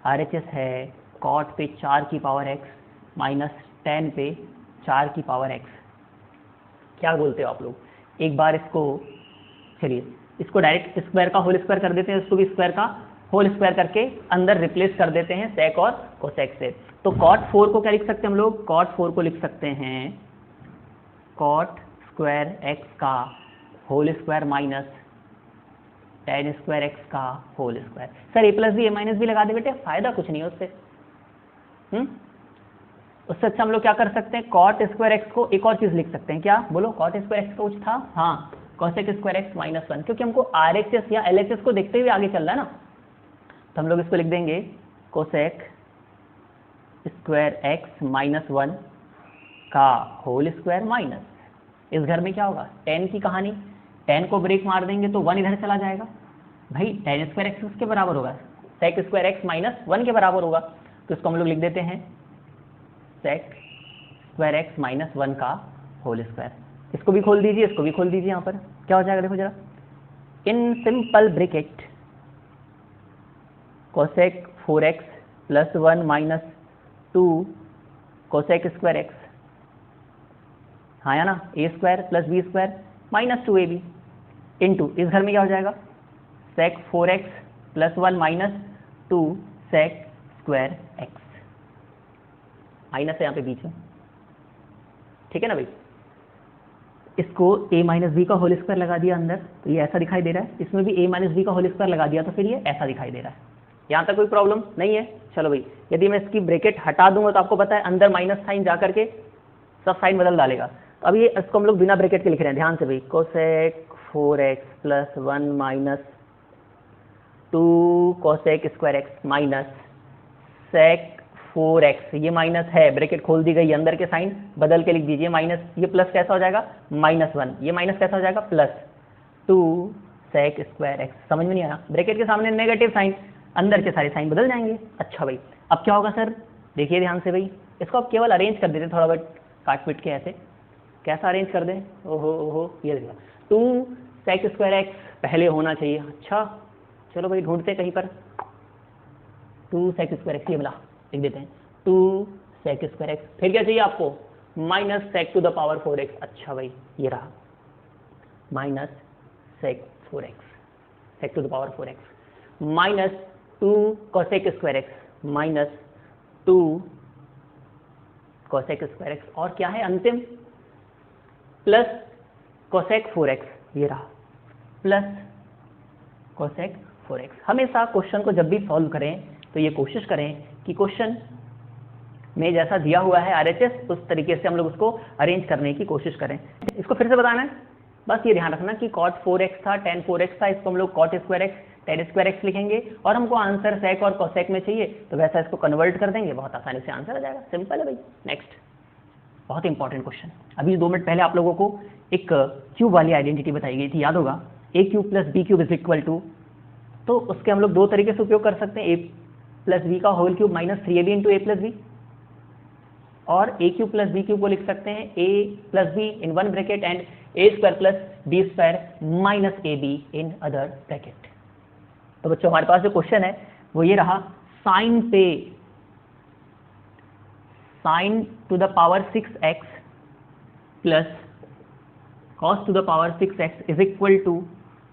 RHS है cot पे 4 की पावर x माइनस tan पे 4 की पावर x। क्या बोलते हो आप लोग? एक बार इसको, चलिए इसको डायरेक्ट स्क्वायर का होल स्क्वायर कर देते हैं, इसको भी स्क्वायर का होल स्क्वायर करके अंदर रिप्लेस कर देते हैं sec और cosec से। तो cot 4 को क्या लिख सकते हैं हम लोग? cot 4 को लिख सकते हैं cot स्क्वायर x का whole square minus tan square x का whole square. Sir a plus b a minus B लगा दे बेटे, फायदा कुछ नहीं है उससे। उससे अच्छा हम लोग क्या कर सकते हैं, cot स्क्वायर x को एक और चीज लिख सकते हैं। क्या बोलो? cot स्क्वायर x का कुछ था, हाँ cosec स्क्वायर x माइनस 1, क्योंकि हमको RHS या LHS को देखते हुए आगे चल रहा है ना, तो हम लोग इसको लिख देंगे cosec स्क्वायर x माइनस 1 का होल स्क्वायर माइनस, इस घर में क्या होगा, tan की कहानी, tan को ब्रेक मार देंगे तो 1 इधर चला जाएगा भाई, tan स्क्वायर x उसके बराबर होगा, sec स्क्वायर x माइनस 1 के बराबर होगा। तो इसको हम लोग लिख देते हैं sec स्क्वायर x माइनस 1 का होल स्क्वायर। इसको भी खोल दीजिए, इसको भी खोल दीजिए, यहाँ पर क्या हो जाएगा देखो जरा, in simple bracket cosec 4x plus 1 minus 2 cosec square x, हाँ या ना, a square plus B square minus 2ab into, इस घर में क्या हो जाएगा, sec 4x plus 1 minus 2 sec square x, minus है यहाँ पे बीच में, ठीक है ना भाई। इसको a माइनस बी का होल स्क्वायर लगा दिया अंदर, तो ये ऐसा दिखाई दे रहा है, इसमें भी a माइनस बी का होल स्क्वायर लगा दिया तो फिर ये ऐसा दिखाई दे रहा है। यहाँ तक कोई प्रॉब्लम नहीं है? चलो भाई, यदि मैं इसकी ब्रैकेट हटा दूंगा तो आपको पता है अंदर माइनस साइन जा करके सब साइन बदल डालेगा। तो अब ये इसको हम लोग बिना ब्रैकेट के लिख रहे हैं, ध्यान से भाई, cosec 4x plus 1 minus 2 cosec square x minus sec 4x, ये माइनस है, ब्रैकेट खोल दी गई, अंदर के साइन बदल के लिख दीजिए, माइनस, ये प्लस कैसा हो जाएगा, माइनस 1, ये माइनस कैसा हो जाएगा, प्लस 2 sec स्क्वायर x। समझ में नहीं आया? ब्रैकेट के सामने नेगेटिव साइन, अंदर के सारे साइन बदल जाएंगे। अच्छा भाई, अब क्या होगा सर, देखिए ध्यान से भाई, इसको आप केवल अरेंज कर देते थोड़ा बहुत काट पीट के, ऐसे कैसा अरेंज कर दें, ओहो ओहो, ये देखिए 2 sec स्क्वायर x पहले होना चाहिए। अच्छा चलो भाई, ढूंढते कहीं पर 2 sec स्क्वायर x, ये मिला, लिख देते हैं 2 sec स्क्वायर x, फिर क्या चाहिए आपको, minus sec to the power 4x। अच्छा भाई, ये रहा minus sec 4x, sec to the power 4x minus 2 cosec square x minus 2 cosec square x, और क्या है अंतिम, प्लस cosec 4x, ये रहा प्लस cosec 4x। हमेशा क्वेश्चन को जब भी सॉल्व करें तो ये कोशिश करें कि क्वेश्चन में जैसा दिया हुआ है RHS, उस तरीके से हम लोग उसको अरेंज करने की कोशिश करें। इसको फिर से बताना है, बस ये ध्यान रखना कि cot 4x था, tan 4x था, इसको हम लोग cot square x tan square x लिखेंगे, और हमको आंसर sec और cosec में चाहिए तो वैसा इसको कन्वर्ट कर देंगे, बहुत आसानी से आंसर आ जाएगा, सिंपल है भाई। नेक्स्ट, बहुत इंपॉर्टेंट क्वेश्चन, अभी 2 मिनट पहले आप लोगों को एक क्यूब वाली आइडेंटिटी बताई गई थी, याद होगा, a cube plus B cube is equal to, तो उसके हम लोग 2 तरीके से उपयोग कर सकते हैं, a प्लस बी का whole cube minus 3ab into ए प्लस बी, और a cube plus B cube को लिख सकते हैं a plus B in one bracket and a square plus B square minus ab in other bracket. तो बच्चों, हमारे पास जो क्वेश्चन है वो ये रहा, साइन पे sine to the power 6x plus cos to the power 6x is equal to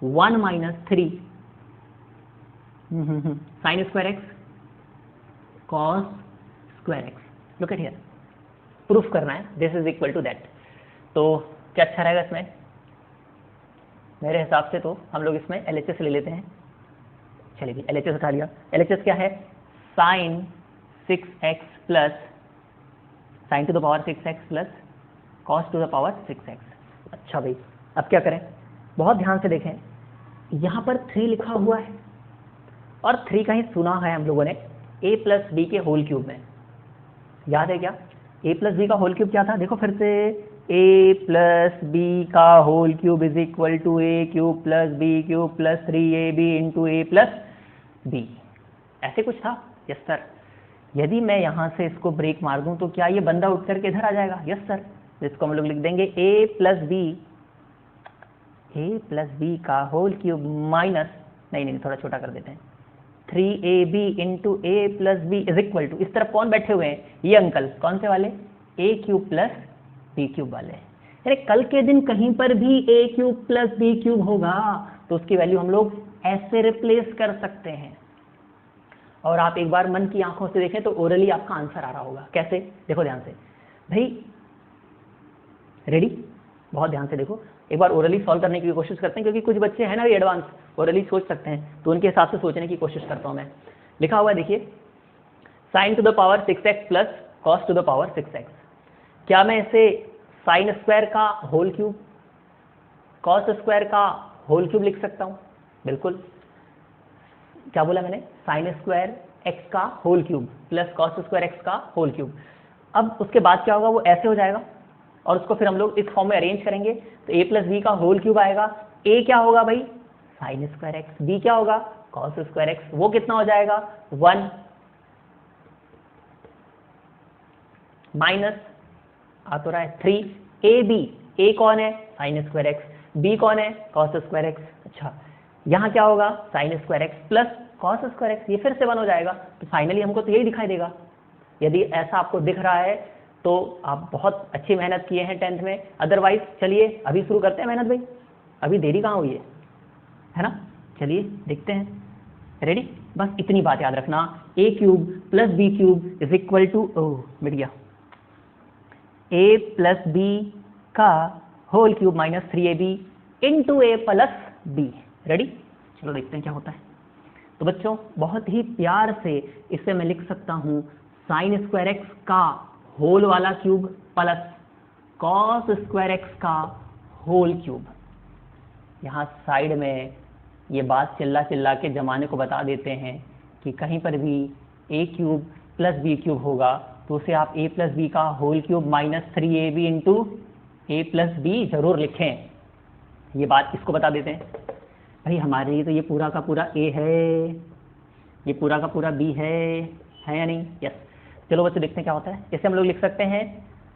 1 minus 3 sine square x cos square x। Look at here, proof करना है this is equal to that. तो क्या अच्छा रहेगा इसमें, मेरे हिसाब से तो हम लोग इसमें LHS ले लेते हैं। चलिए LHS उठा लिया, LHS क्या है, sine 6x plus sine to the power 6x plus cos to the power 6x। अच्छा भाई, अब क्या करें, बहुत ध्यान से देखें, यहाँ पर 3 लिखा हुआ है और 3 कहीं सुना है हम लोगों ने a प्लस बी के होल क्यूब में, याद है क्या, a प्लस बी का होल क्यूब क्या था, देखो फिर से, a प्लस बी का whole cube is equal to a cube plus B cube plus 3ab into a plus b, ऐसे कुछ था। यस सर, यदि मैं यहाँ से इसको ब्रेक मार दूँ तो क्या ये बंदा उठ करके इधर आ जाएगा? यस सर, इसको हम लोग लिख देंगे a प्लस बी का होल क्यूब माइनस, नहीं थोड़ा छोटा कर देते हैं, 3ab into A plus b is equal to, इस तरफ कौन बैठे हुए हैं, ये अंकल, कौन से वाले, ए क्यूब प्लस बी क्यूब वाले। अरे कल के दिन कहीं पर भी ए क्यूब प्लस बी क्यूब होगा तो उसकी वैल्यू हम लोग ऐसे रिप्लेस कर सकते हैं। और आप एक बार मन की आंखों से देखें तो ओरली आपका आंसर आ रहा होगा। कैसे, देखो ध्यान से भाई, रेडी, बहुत ध्यान से देखो, एक बार ओरली सॉल्व करने की कोशिश करते हैं, क्योंकि कुछ बच्चे हैं ना ये एडवांस ओरली सोच सकते हैं, तो उनके हिसाब से सोचने की कोशिश करता हूं मैं। लिखा हुआ है देखिए, sine to the power 6x plus cos to the power 6x। क्या मैं इसे साइन स्क्वायर का होल क्यूब, कॉस स्क्वायर का होल क्यूब लिख सकता हूं? बिल्कुल। क्या बोला मैंने, साइन स्क्वायर एक्स का whole cube plus cos square x का होल क्यूब। अब उसके बाद क्या होगा, वो ऐसे हो जाएगा और उसको फिर हम लोग इस फॉर्म में अरेंज करेंगे तो a प्लस बी का होल क्यूब आएगा। a क्या होगा भाई, साइन स्क्वायर एक्स, b क्या होगा, कॉस स्क्वायर एक्स, वो कितना हो जाएगा 1 माइनस आ तो रहा है 3ab, a कौन है, साइन स्क्वायर एक्स, b कौन है, कॉस स्क्वायर एक्स। अच्छा, यहाँ क्या होगा, sign square x plus cos square x, ये फिर से 1 हो जाएगा। तो फाइनली हमको तो यही दिखाई देगा। यदि ऐसा आपको दिख रहा है तो आप बहुत अच्छी मेहनत किए हैं 10th में, अदरवाइज चलिए अभी शुरू करते हैं मेहनत भाई, अभी देरी कहाँ हुई है ना। चलिए देखते हैं, रेडी। बस इतनी बात याद रखना, a cube plus B cube is equal to, मिट गया, a प्लस बी का whole cube minus 3ab into ए प्लस बी। रेडी, चलो देखते हैं क्या होता है। तो बच्चों बहुत ही प्यार से इसे मैं लिख सकता हूं, साइन स्क्वायर एक्स का होल वाला cube plus cos square x का होल क्यूब। यहाँ साइड में ये बात चिल्ला चिल्ला के जमाने को बता देते हैं कि कहीं पर भी a cube plus B cube होगा तो उसे आप a प्लस बी का whole cube minus 3ab into ए प्लस बी जरूर लिखें। ये बात इसको बता देते हैं भाई, हमारे लिए तो ये पूरा का पूरा a है, ये पूरा का पूरा b है या नहीं, यस। चलो बच्चों देखते हैं क्या होता है। इसे हम लोग लिख सकते हैं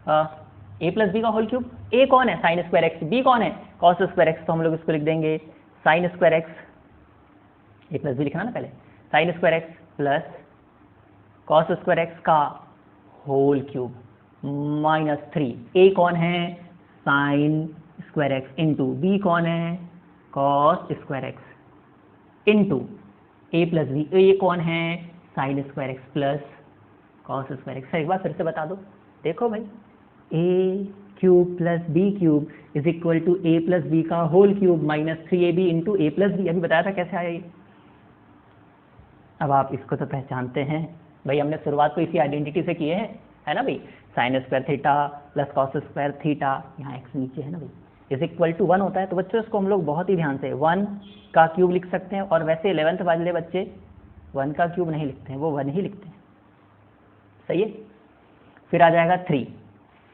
a प्लस बी का होल क्यूब, a कौन है, साइन स्क्वायर एक्स, b कौन है, कॉस स्क्वायर एक्स, तो हम लोग इसको लिख देंगे sine square x, a plus b लिखना ना पहले, sine square x plus cos square x का होल क्यूब माइनस 3, a कौन है, sine square x into b कौन है, cos square x into a plus B, a कौन है, sine square x plus cos square x. एक बार फिर से बता दो, देखो भाई, a cube plus B cube is equal to a plus B का whole cube minus 3ab into ए प्लस बी। अभी बताया था कैसे आया ये। अब आप इसको तो पहचानते हैं भाई, हमने शुरुआत तो इसी आइडेंटिटी से किए हैं, है ना भाई, sign square theta plus cos square theta, यहाँ एक्स नीचे है ना भाई, इज इक्वल टू 1 होता है। तो बच्चों इसको हम लोग बहुत ही ध्यान से 1 का क्यूब लिख सकते हैं, और वैसे 11th वाले बच्चे 1 का क्यूब नहीं लिखते हैं, वो 1 ही लिखते हैं, सही है। फिर आ जाएगा 3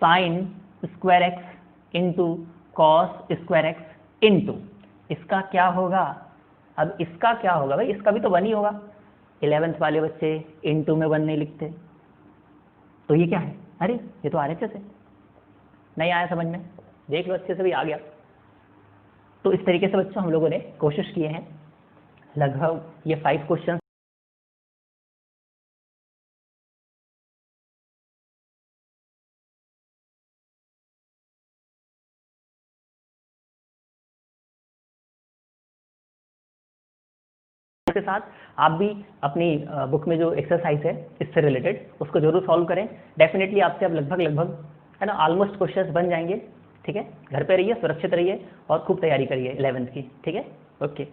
sine square x into cos square x into, इसका क्या होगा, अब इसका क्या होगा भाई, इसका भी तो 1 ही होगा। 11th वाले बच्चे इंटू में 1 नहीं लिखते, तो ये क्या है, अरे ये तो RHS है, नहीं आया समझ में, देख लो अच्छे से भी आ गया। तो इस तरीके से बच्चों हम लोगों ने कोशिश किए हैं, लगभग ये 5 क्वेश्चन के साथ आप भी अपनी बुक में जो एक्सरसाइज है इससे रिलेटेड उसको जरूर सॉल्व करें। डेफिनेटली आपसे अब लगभग है ना ऑलमोस्ट क्वेश्चंस बन जाएंगे। ठीक है, घर पे रहिए, सुरक्षित रहिए और खूब तैयारी करिए 11th की। ठीक है, ओके।